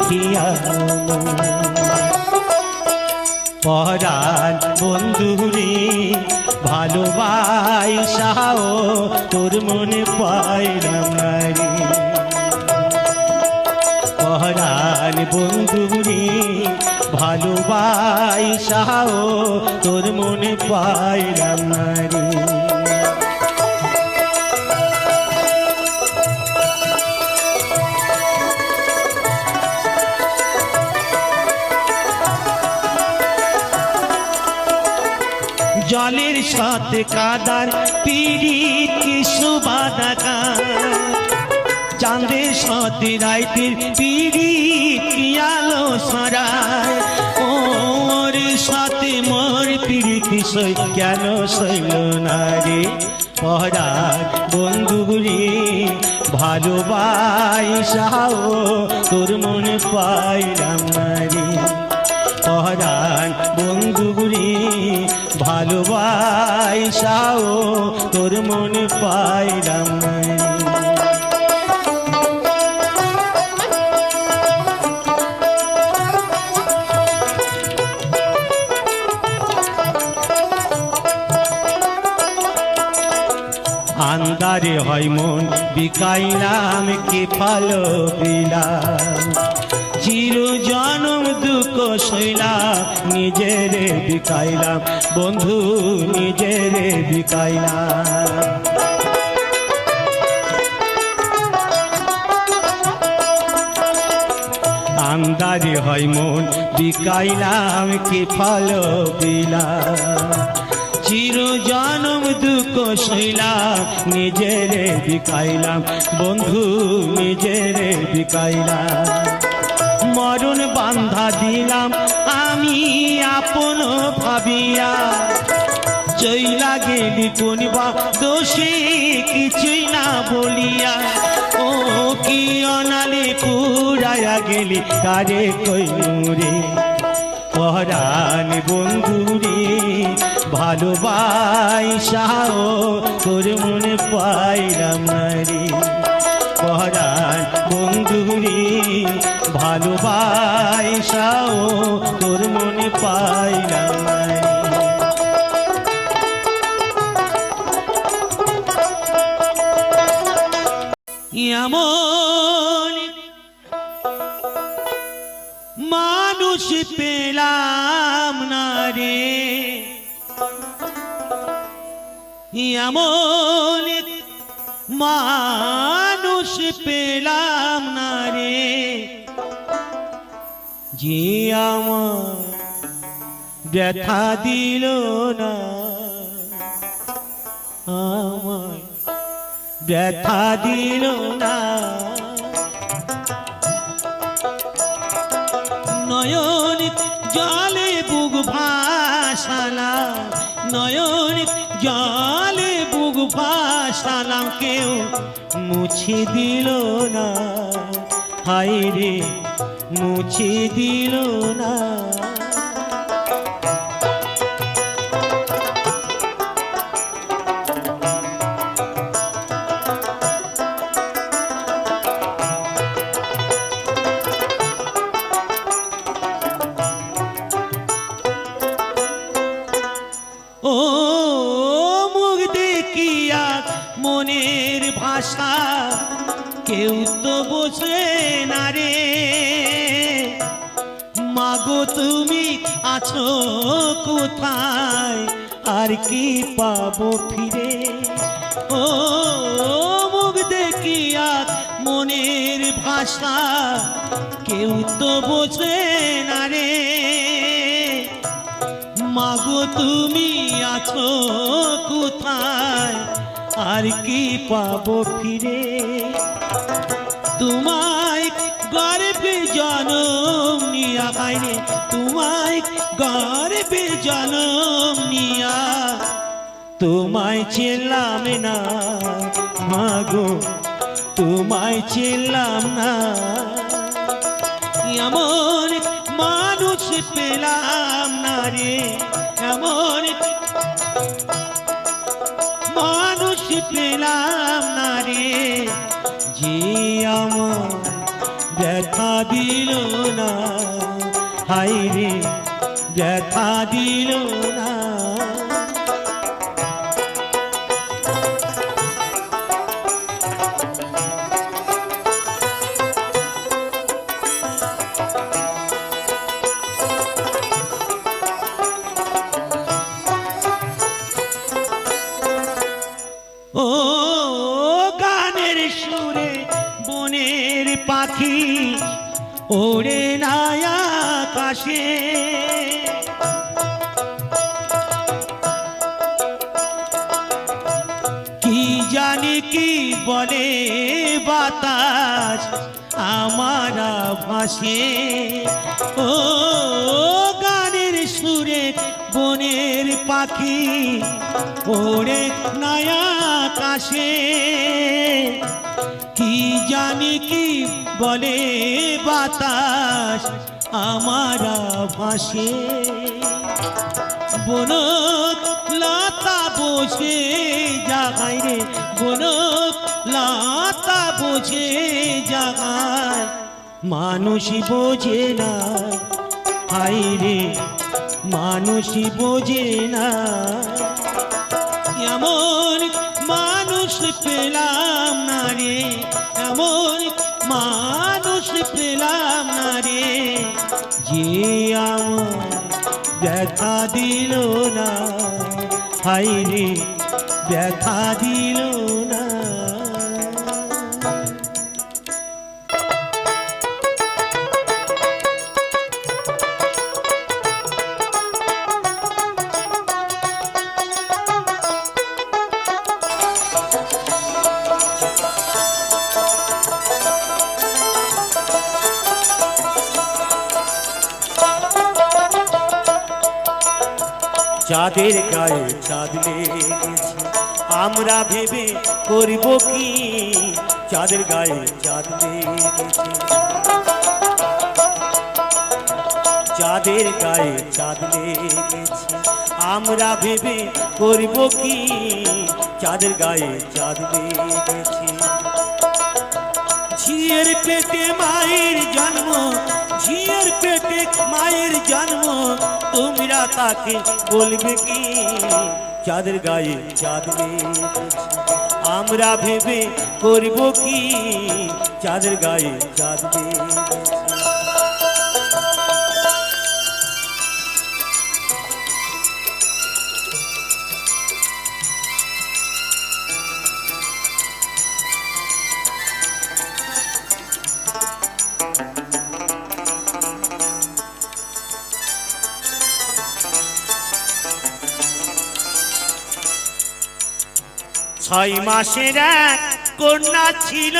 দুখিয়া পরাণ বন্ধুরে ভালোবাসাও তোর মনে পাইলাম না রে পরাণ বন্ধুরে ভালোবাসাও তোর মনে পাইলাম না রে জলের সাথে কাদার পিরিত কি সুবাদাকা চাঁদের সাথে রাইতের পিরিত কি আলো ছড়ায় ওর সাথে মোর পিরিত সই কেন সইল না রে পরাণ বন্ধুরে ভালোবাসাও তোর মনে পাইলাম না রে পরাণ বন্ধুরে ভালোবাসাও তোর মনে পাইলাম না আন্দারে হয় মন বিকাইলাম কে ভালো দিলাম চির জনম দুঃখ সইলাম নিজেরে বিকাইলাম বন্ধু নিজেরে বিকাইলাম আন্দারে হয় মন বিকাইলাম কে ভালো দিলাম চির জনম দুঃখ সইলাম নিজেরে বিকাইলাম বন্ধু নিজেরে বিকাইলাম মরণ বান্ধা দিলাম আমি আপন ভাবিয়া চইলা গেলি কোন বা দোষে কিছুই না বলিয়া ও কি অনালে পুরায়া গেলি কারে কইনুরে পরাণ বন্ধুরে ভালোবাসাও তোর মনে পাইলাম না রে পরাণ বন্ধুরে ভালোবাসাও তোর মনে পাইলাম না রে এমন মানুষ পেলাম না রে এমন মানুষ পেলাম না রে যে আমার ব্যথা দিল না আমার ব্যথা দিল না নয়ন জলে বুক ভাসালাম নয়ন জলে বুক ভাসালাম কেউ মুছে দিল না হায় রে মুছে দিল না ও মুখ দেখিয়া মনের ভাষা কেউ তো বোঝে না রে মাগো তুমি আছো কোথায় আর কি পাবো ফিরে ও মুখ দেখিয়া মনের ভাষা কেউ তো বোঝে না রে মাগো তুমি আছো কোথায় আর কি পাবো ফিরে তোমায় গর্বে জনম নিয়া বাইরে তোমায় গর্বে জনম নিয়া তোমায় চেলাম না মাগো তোমায় চেলাম না এমন মানুষ পেলাম না রে এমন মানুষ পেলাম না রে যে আমার ব্যথা দিল না, হাই রে ব্যথা দিল না। ও গানের সুরে বনের পাখি ওড়ে না আকাশে, কি জানি কি বলে বাতাস আমার ভাসে। ও গানের সুরে বনের পাখি ওড়ে না আকাশে, কি জানি কি বলে বাতাস আমার ভাসে। বনক লতা বসে জাগায় রে, বনক লতা বসে জাগায়, মানুষ বোঝে না, হাই রে মানুষ বোঝে না। এমন মানুষ পেলাম না রে, এমন মানুষ পেলাম না রে, যে আমার ব্যথা দিল না, হাই রে ব্যথা দিল না। চাঁদের গায়ে চাঁদ লেগেছে আমরা ভেবে করব কি, চাঁদের গায়ে চাঁদ লেগেছে, চাঁদের গায়ে চাঁদ লেগেছে আমরা ভেবে করব কি, চাঁদের গায়ে চাঁদ লেগেছে। ঝিয়ের পেটে মায়ের জন্ম, ঝিয়ের পেটে মায়ের জন্ম, তোমরা তাকে বলবে কি, চাঁদের গায়ে চাঁদ লেগেছে আমরা ভেবে করব কি, চাঁদের গায়ে চাঁদ লেগেছে। ছয় মাসের এক কন্যা ছিল,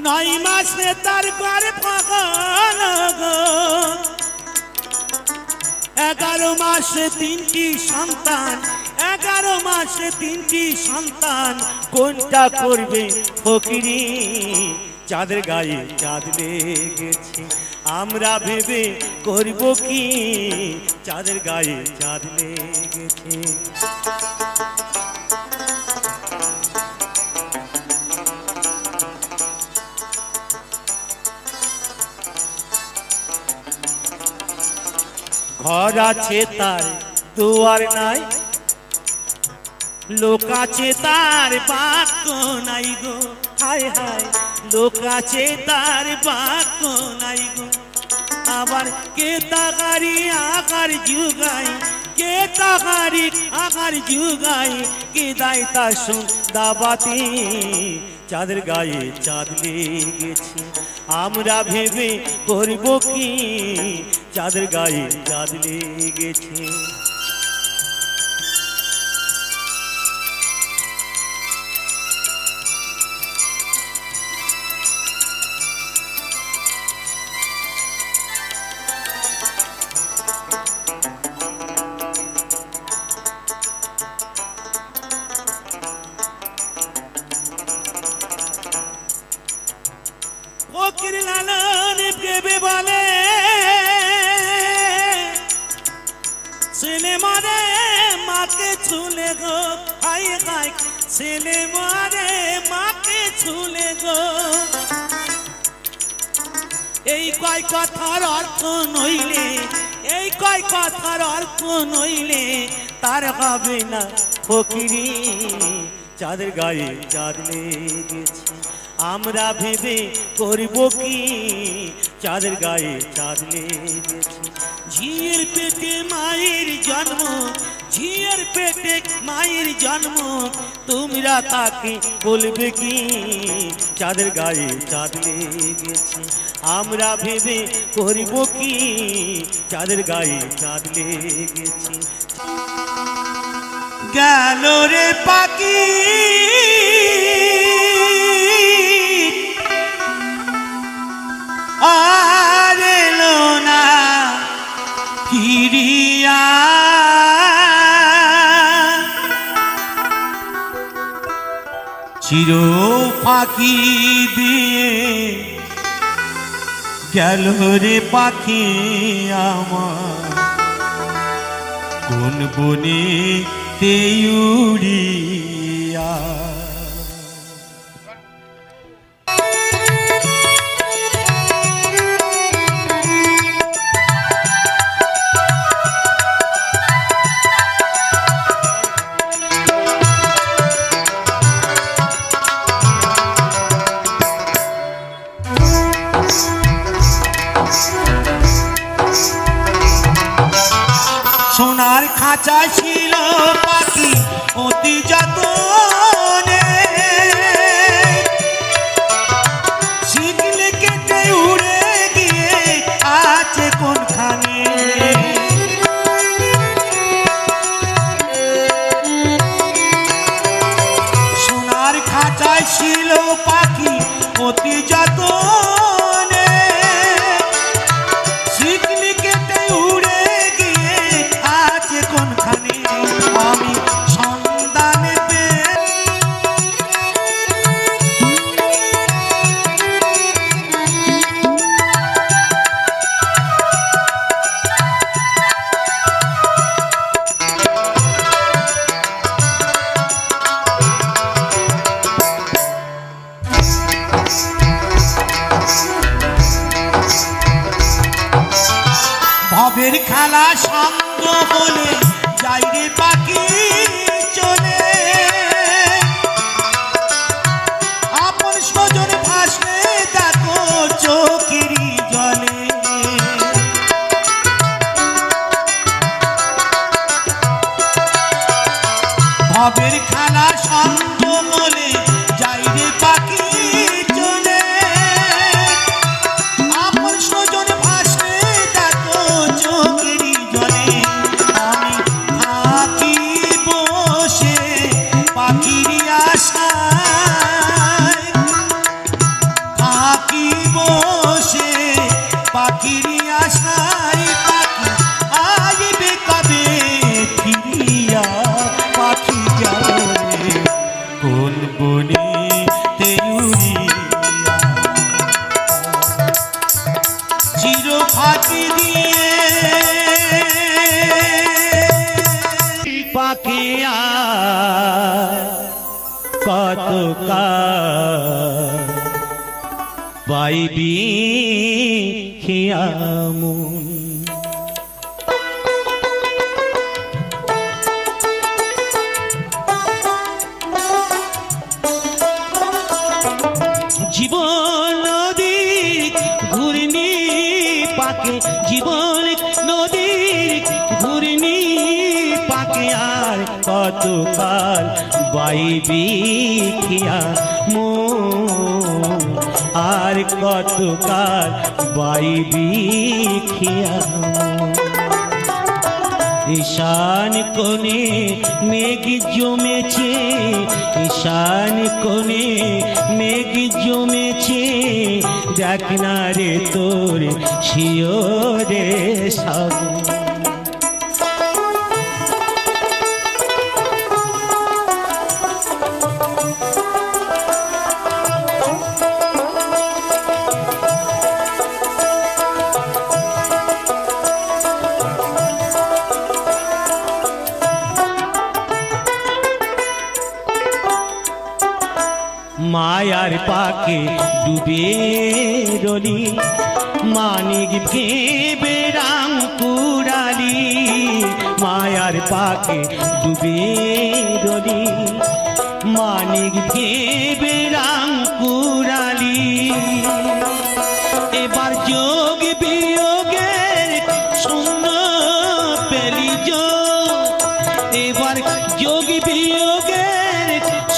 নয় মাসে তার গর্ভ হলো, 11 মাসে 3টি সন্তান, 11 মাসে 3টি সন্তান, কোনটা করবে ফকিরি, চাঁদের গায়ে চাঁদ লেগেছে আমরা ভেবে করব কি, চাঁদের গায়ে চাঁদ লেগেছে। ঘর আছে তার দুয়ার নাই, লোক আছে তার বাক্য নাই গো, হায় হায় লোক আছে তার বাক্য নাই গো। আবার কে তাগারি আকার যুগাই, কে তাগারি আকার যুগাই, কে দায় তার দাবাতি, চাঁদের গায়ে চাঁদ লেগেছে আমরা ভেবে করব কি, চাঁদের গায়ে চাঁদ লেগেছে। ফকির লালন ভেবে বলে, ছেলে মারে মাকে ছুলে গো, হায় হায় ছেলে মারে মাকে ছুলে গো এই কয় কথার অর্থ নইলে এই কয় কথার অর্থ নইলে তার হবে না ফকিরি চাঁদের গায়ে চাঁদ লেগেছে আমরা ভেবে করব কি চাঁদের গায়ে চাঁদ লেগেছে ঝিয়ের পেটে মায়ের জন্ম ঝিয়ের পেটে মায়ের জন্ম তোমরা তাকে বলবে কি চাঁদের গায়ে চাঁদ লেগেছে আমরা ভেবে করব কি চাঁদের গায়ে চাঁদ লেগেছে গেল রে পাখি আর এলো না ফিরিয়া চির ফাঁকি দিয়ে গেল রে পাখি আমার কোন বনে তেউড়িয়া সোনার খাঁচা ছিল পাখি অতি যতনে শিকলে কেটে উড়ে গিয়ে আছে কোনখানে সোনার খাঁচা ছিল পাখি অতি যতনে শিকলে কেটে উড়ে কোনখানে আমি সন্ধানে ভবের খেলা সঙ্গ বলে যাই রে পাখি চলে আপন স্বজন ভাসে দেখো চোখেরই জলে ভবের খেলা সঙ্গ বলে যাই রে পাখি চলে আপন স্বজন ভাসে দেখো চোখেরই জলে আমি থাকি বসে পাখির আশায় থাকি বসে পাখির আশায় পাখি আসবে কবে ফিরিয়া পাখি যাবে কোন বনে তেউড়িয়া চির ফাঁকি দিয়ে পাখিয়া কত পাইবি খিয়ামুন জীবন নদীর ঘূর্ণি পাকে জীবন নদীর ঘূর্ণি পাকে আর কতকাল বাইবি খিয়া মন আর কতকাল বাইবি খিয়া মন ঈশান কোণে মেঘ জমেছে ঈশান কোণে মেঘ জমেছে দেখ না রে তোর শিওরে সাগর মায়া মায়ার পাকে ডুবে রলি মানিক ভেবে রাম কুড়ালি মায়ার পাকে ডুবে রলি মানিক ভেবে রাম কুড়ালি এবার যোগ বিয়োগের শূন্য পেলি এবার যোগ বিয়োগের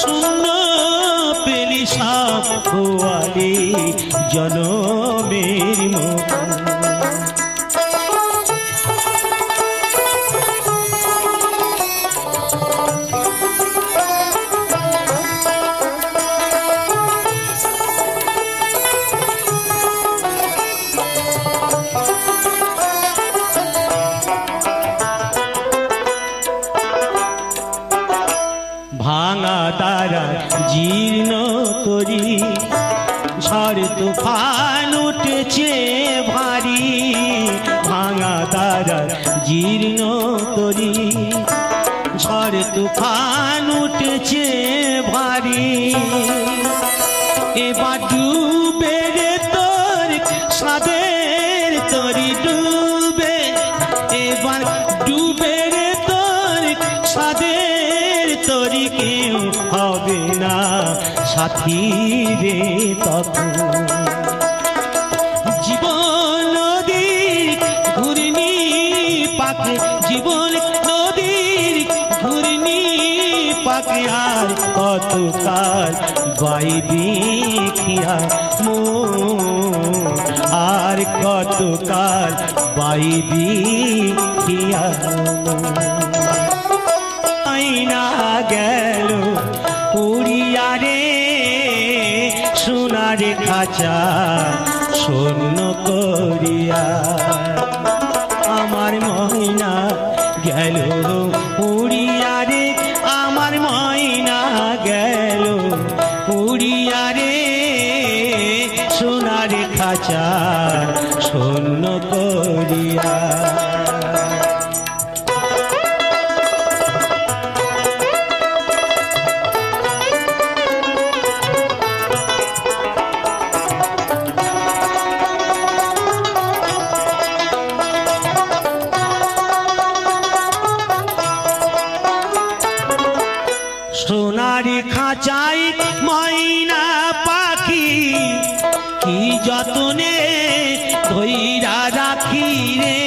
শূন্য পেলি সাপ খোয়ালি জনমের মতো ভাঙা তারা জীর্ণ করি ঝড় তুফান উঠেছে ভারী ভাঙা তারা জীর্ণ করি ঝড় তুফান উঠেছে ভারী এবার ডুবে রে তোর সাদের তরি ডুবে এবার ডুবে রে তোর সাদের তরি কেউ হবে না সাথী রে তখন জীবন নদীর ঘূর্ণি পাকে জীবন নদীর ঘূর্ণি পাকে আর কতকাল বাইবি খিয়া আর কতকাল বাইবি খিয়া আইনা গেল উড়িয়া রে সোনারে খাঁচা শূন্য করিয়া আমার ময়না গেল উড়িয়া রে আমার ময়না গেল উড়িয়া রে সোনারে খাঁচা শূন্য করিয়া সোনারি খাঁচাই ময়না পাখি কি যতনে ধইরা রাখি রে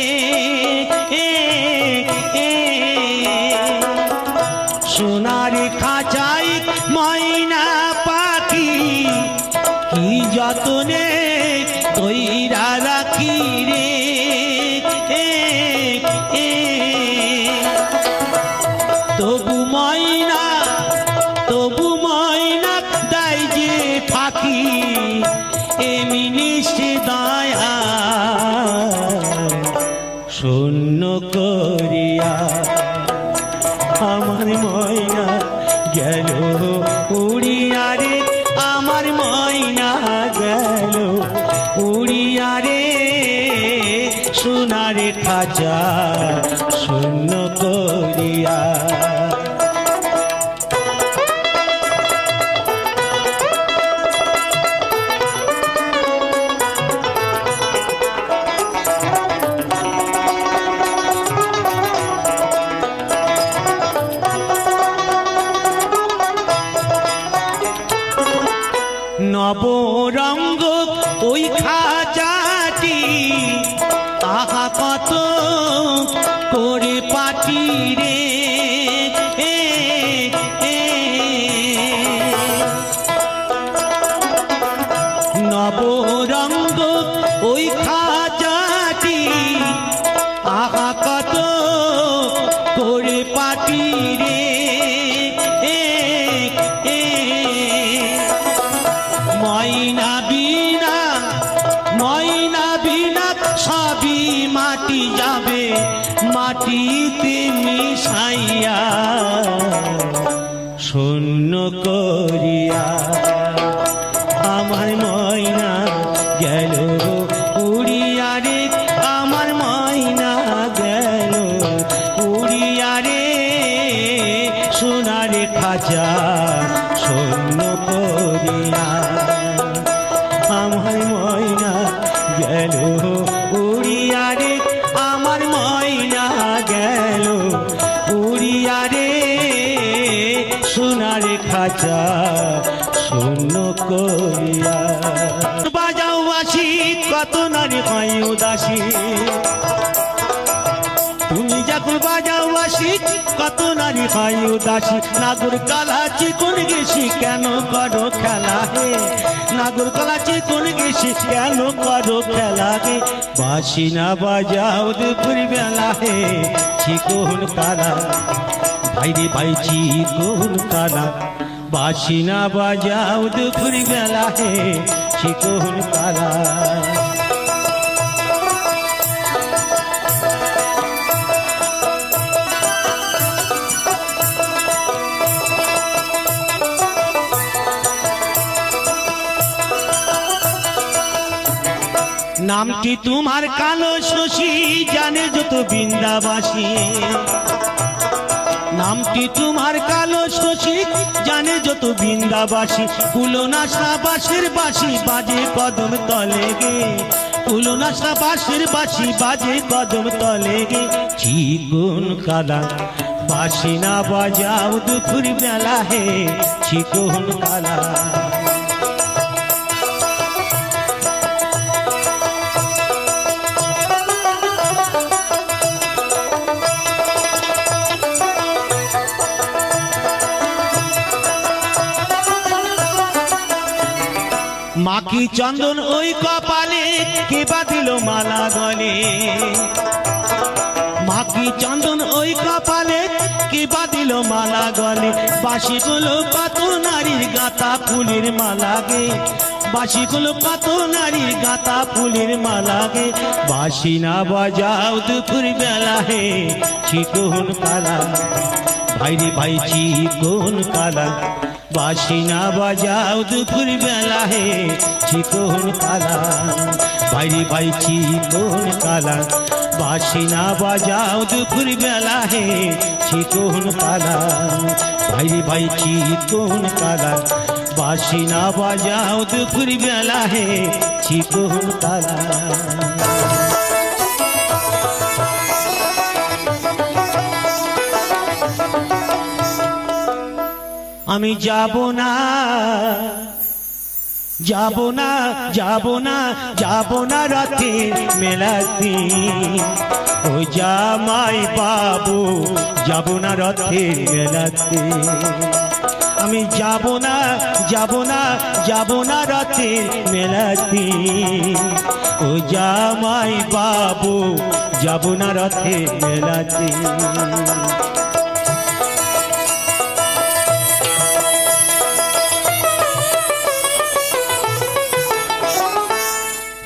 সোনারি খাঁচাই ময়না পাখি কি যতনে ধইরা রাখি রে তবু ময়না দাই যে ফাঁকি এমনি সে দয়া শূন্য করিয়া আমার ময়না গেল উড়িয়া রে আমার ময়না গেল উড়িয়া রে সোনারে খাঁচা শূন্য করিয়া নবরঙ্গ ওই খাঁচাটি আহা কত করে পাটি রে নবরঙ্গ ওই খাঁচাটি আহা কত করে পাটি রে ময়না বিনা সবই মাটি যাবে মাটিতে মিশাইয়া শূন্য করিয়া আমার ময়না গেল উড়িয়া রে আমার ময়না গেল উড়িয়া রে সোনারে খাঁচা শূন্য করিয়া বলিয়া বাজাও বাসি কত নারী হয় উদাসী তুমি যখন বাজাও বাসি কত নারী হয় উদাসী নাগর কালা চিকন গেছি কেন করো খেলা হে নাগর কালা চিকন গেছি কেন করো খেলা হে বাসি না বাজাও দুপুর বেলা হে চিকন কালা ভাই রে ভাই চিকন কালা বাসি না বাজাও দুপুর বেলা হে চিকন কালা নামটি তোমার কালো শশী জানে যত বৃন্দাবাসী নামটি তোমার কালো শশী জানে যত বৃন্দাবাসী কুলনাশা বাঁশির বাঁশি বাজে কদম তলে গে কুলনাশা বাঁশির বাঁশি বাজে কদম তলে গে চিকন কালা বাঁশি না বাজাও দুপুর বেলা হে চিকন কালা মাকি চন্দন ওই কপালে কে বাঁধিল মালা গলে মাকি চন্দন ওই কপালে কে বাঁধিল মালা গলে বাঁশিগুলো কত নারীর গাঁথা ফুলের মালা গে বাঁশিগুলো কত নারীর গাঁথা ফুলের মালা গে বাঁশি না বাজাও দুপুর বেলা হে চিকন কালা ভাই রে ভাই চিকন কালা বাঁশি না বাজাও দুপুর বেলা হে চিকন কালা ভাই রে ভাই চিকন কালা বাঁশি না বাজাও দুপুর বেলা হে চিকন কালা ভাই রে ভাই চিকন কালা বাঁশি না বাজাও দুপুর বেলা হে চিকন কালা আমি যাব না যাব না যাব না যাব না রাতের মেলাতে ও জামাই বাবু যাব না রথের মেলাতে আমি যাব না যাব না যাব না রথের মেলাতে ও জামাই বাবু যাব না রথের মেলাতে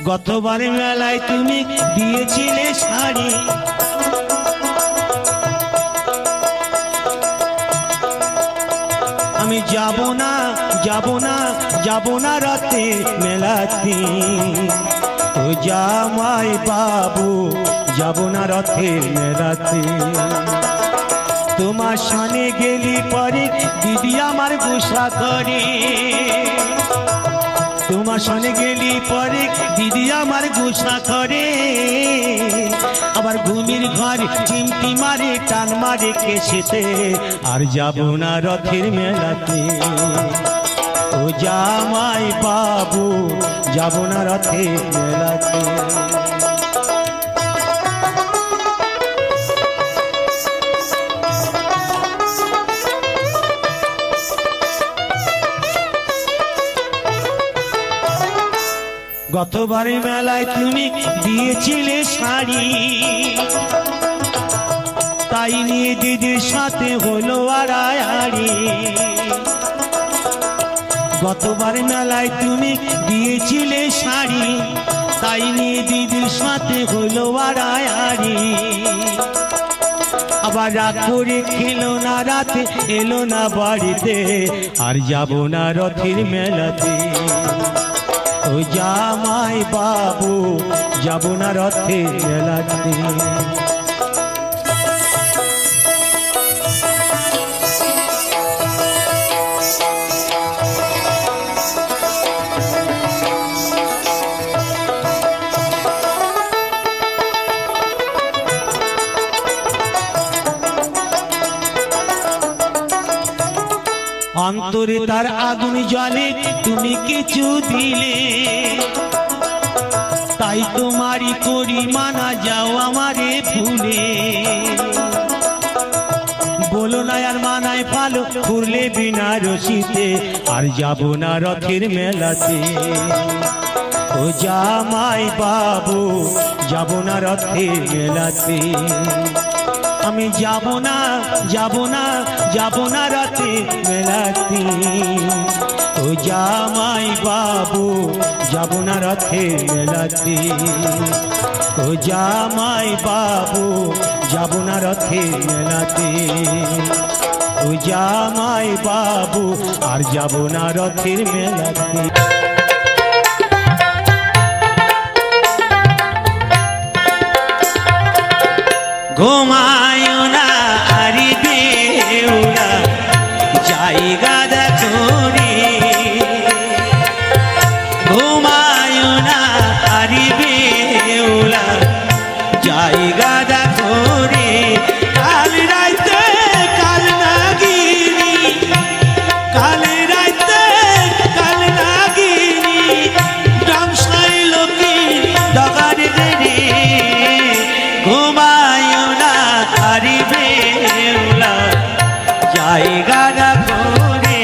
গতবার মেলায় তুমি দিয়েছিলে শাড়ি আমি যাব না যাব না যাব না রাতে মেলাতে ও জামাই বাবু যাব না রথের মেলাতে তোমার সামনে গেলি পরে দিদি আমার গুসা করে তোমার সনে গেলি পরে দিদি আমার গুসা করে আবার ঘুমির ঘর চিমটি মারে টান মারে কেসেতে আর যাব না রথের মেলাতে ও জামাই বাবু যাব না রথের মেলাতে গতবারে মেলায় তুমি দিয়েছিলে শাড়ি তাই নিয়ে দিদির সাথে হলো আড়াআড়ি গতবার মেলায় তুমি দিয়েছিলে শাড়ি তাই নিয়ে দিদির সাথে হলো আড়াআড়ি আবার রাত করে খেলো না রাতে এলো না বাড়িতে আর যাব না রথের মেলাতে ও জামাই বাবু যাব না রথের মেলাতে তোরে তার আগুন জলে তুমি কিছু দিলে, তাই তোমারই করি মানা, যাও আমারে ভুলে। বলো না আর মানায় ভালো, ঘুরলে বিনা রশিতে আর যাব না রথের মেলাতে। ও জামাই বাবু যাব না রথের মেলাতে, আমি যাব না যাব না যাব না রথের মেলাতে। ও জামাই বাবু যাব না রথের মেলাতে। ও জামাই বাবু যাব না রথের মেলাতে। ও জামাই বাবু আর যাব না রথের মেলাতে। ঘুমায়ো না আরি বেউলা জায়গা দেখো রে, ঘুমায়ো না আরি বেউলা জায়গা দেখো রে। কাল রাইতে কাল নাগিনি, কাল রাইতে কাল নাগিনি, ডামসাই লোকে ডগার রে। ঘুমায়ো না আরি বেউলা জায়গা দেখো রে।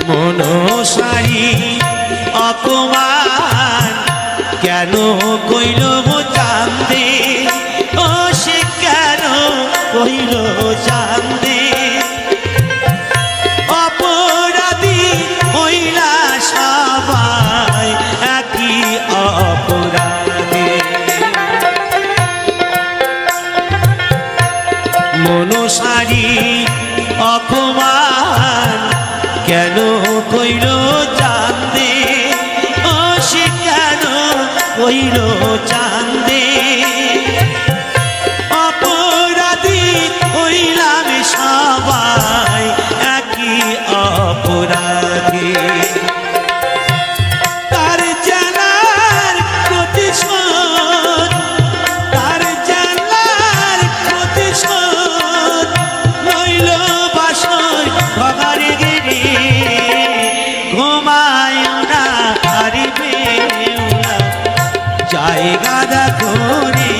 মনসারি অপমান কেন কইল চাঁদে, ও সে কেন কইল চাঁদে। অপরাধী হইলা সবাই একই অপরাধে। মনসারি অপমান কেন কইল চাঁদে, ও সে কেন কইল চাঁদে। অপরাধী হইলাম সবাই একই অপরাধী। তার জানার প্রতিশোধ, তার জানার প্রতিশোধ লইল বাসর ভগারে গেরে। ঘুমায়ো না আরি বেউলা জায়গা দেখো রে।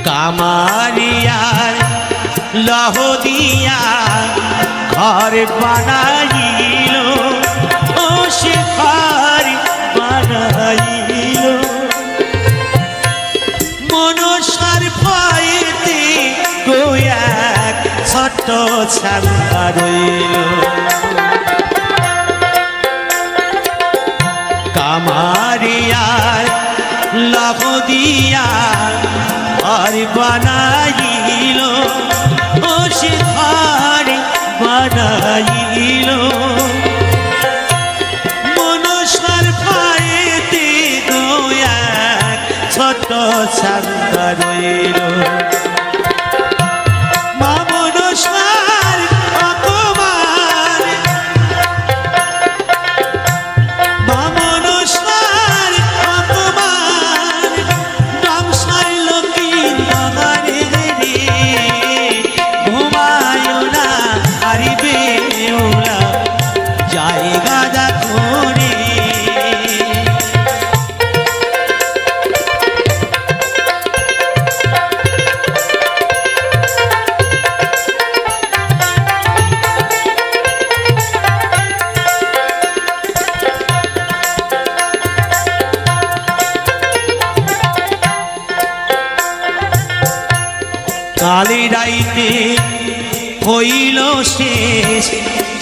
কামারিয়ার লহ দিয়া ঘর বানাইল, ও সে ঘর বানাইল। মনসার ভয়েতে গোয়াক ছোট ছান্দা রইল। কামারিয়ার লহ দিয়া ঘর বানাইল, ও সে ঘর বানাইল। মনসার ভয়েতে গোয়াক ছোট ছান্দা রইল। মা মনসার অপমান, মা মনসার অপমান ডামসাই লোকে ডগারে রে। ঘুমায়ো না আরি বেউলা জায়গা দেখো রে। কালি রাইতে হইল শেষ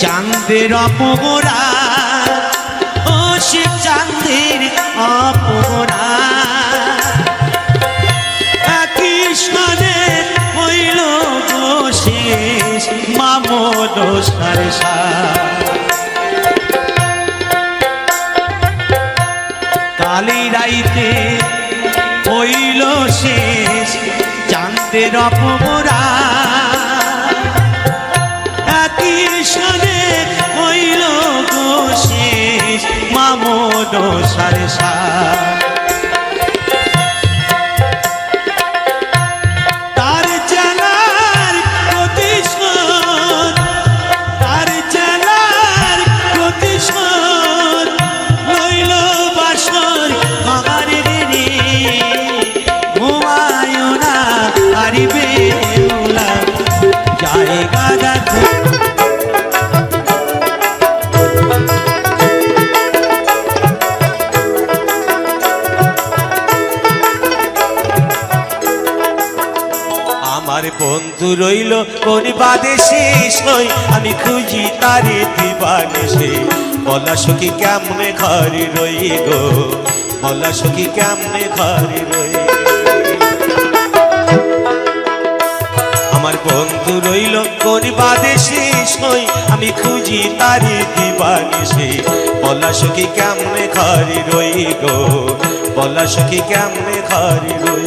চাঁদের অপগোরা ও শিব চাঁদের অপগোরা কৃষ্ণনে হইল গো শেষ মামদ সারসা কালী রাইতে হইল শেষ চাঁদের অপগোরা কৃষ্ণনে হইল গো শেষ মামদ সারসা আমার বন্ধু রইল কোন বাদে শেষ হই আমি খুঁজি তারে দিবানিশে বলা সখী কেমনে ঘরে রই গো বলা সখী কেমনে ঘরে রই আমার বন্ধু রইল কোন বাদে শেষ হই আমি খুঁজি তারে দিবানিশে বলা সখী কেমনে ঘরে রই গো বলা সখী কেমনে ঘরে রই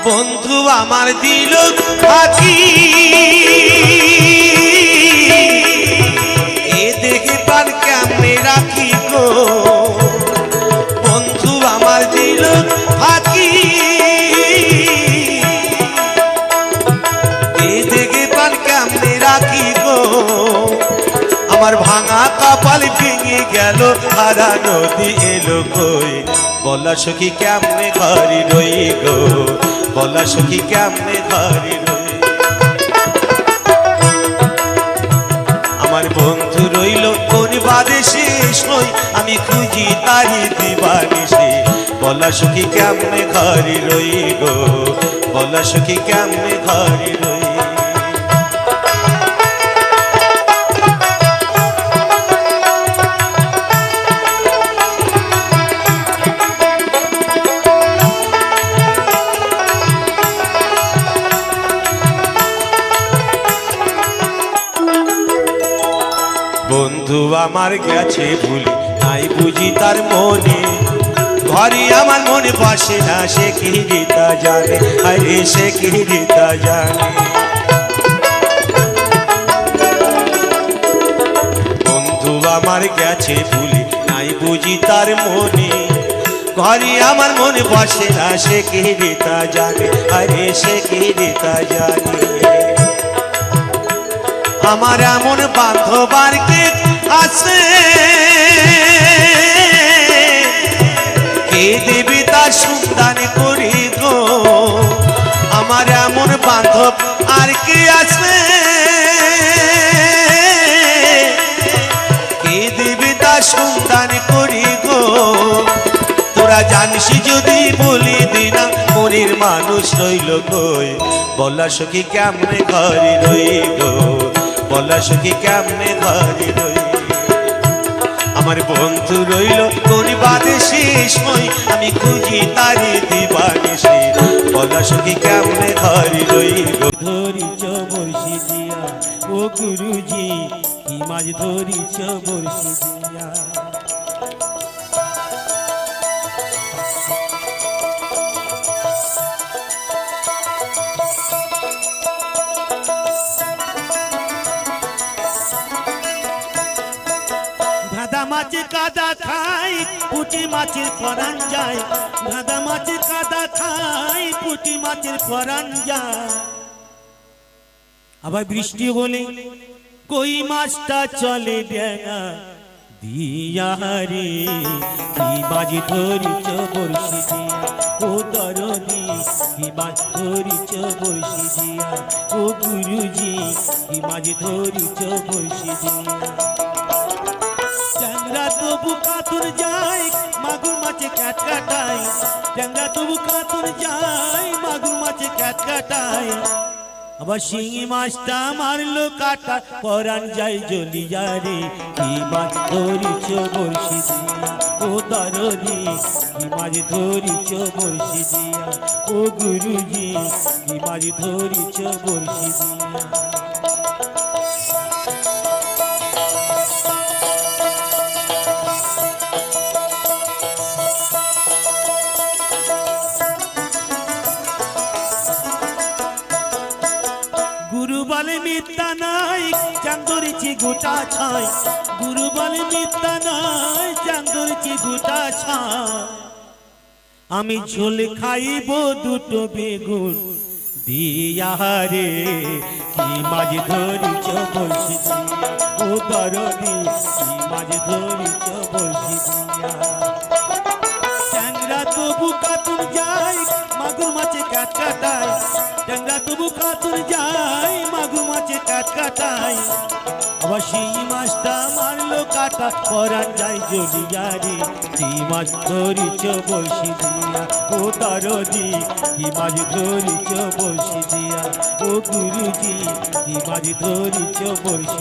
বন্ধু আমার দিল ফাঁকি এ দেখে পার কেমনে রাখি গো বন্ধু আমার দিল ফাঁকি এ দেখে পার কেমনে রাখি গো আমার ভাঙা কপাল ভেঙে গেল হারা নদী এলো কই বলা সখী কেমনে ঘরে রই গো বলা সখী কেমনে ঘরে রই আমার বন্ধু রইল কোন বাদে শেষ হই আমি খুঁজি তারি দিবানিশে বলা সখী কেমনে ঘরে রই গো বলা সখী কেমনে ঘরে রই বন্ধু আমার গেছে ভুলি নাই বুঝি তার মনে ঘরে আমার মনে বসে না সে কি তা জানে আরে সে কি তা জানে বন্ধু আমার গেছে ভুলি নাই বুঝি তার মনে ঘরে আমার মনে বসে না সে কি তা জানে আরে সে কি তা জানে আমার এমন বান্ধব আর কে আছে কে দেবে তার সন্ধান করি গো আমার এমন বান্ধব আর কে আছে কে দেবে তার সন্ধান করি গো তোরা জানিস যদি বলি দিনা মনের মানুষ রইল কই বলা সখী কেমনে ঘরে রই গো বলা সখী কেমনে ঘরে রই আমার বন্ধু রইল কোন বাদে শেষ হই আমি খুঁজি তারি দিবানিশে বলা সখী কেমনে ঘরে রই গো ধরিছ বর্ষি দিয়া ও গুরুজি কি মাছ ধরিছ বর্ষি দিয়া মাছের কাদা খাই পুঁটি মাছের পরান যায় ধাঁধা মাছের কাদা খাই পুঁটি মাছের পরান যায় আবার বৃষ্টি হলে কই মাছটা চলে ডেঙা দিয়া রে কি মাঝ ধরিছ বর্ষি দিয়া ও দরদি কি মাঝ ধরিছ বর্ষি দিয়া ও গুরুজি কি মাঝ ধরিছ বর্ষি দিয়া ট্যাংরা তবু কাতুর যায় মাগুর মাছে ক্যাট কাটায় ট্যাংরা তবু কাতুর যায় মাগুর মাছে ক্যাট কাটায় আবার শিঙি মাছটা মারলো কাটা পরাণ যায় জ্বলিয়া রে কি মাছ ধরিছ বর্ষি দিয়া ও দরদি কি মাছ ধরিছ বর্ষি দিয়া ও গুরুজি কি মাছ ধরিছ বর্ষি দিয়া গুরু বলে মিথ্যা নাই চাং ধরেছি গোটা ছাই গুরু বলে মিথ্যা নাই চাং ধরেছি গোটা ছাই আমি ঝোল খাইব দুটো বেগুন দিয়া রে কি মাঝ ধরিছ বর্ষি দিয়া ও দরদি কি মাঝ ধরিছ বর্ষি দিয়া ট্যাংরা তবু কাতুর যায় মাগুর মাছে কাট কাটায় ট্যাংরা তবু কাতুর যায় মাগুর মাছে কাট কাটায় আবার সেই মাছটা মারলো কাটা পরাণ যায় জ্বলিয়া রে কি মাছ ধরিছ বর্ষি দিয়া ও দরদি কি মাছ ধরিছ বর্ষি দিয়া ও গুরুজি কি মাছ ধরিছ বর্ষি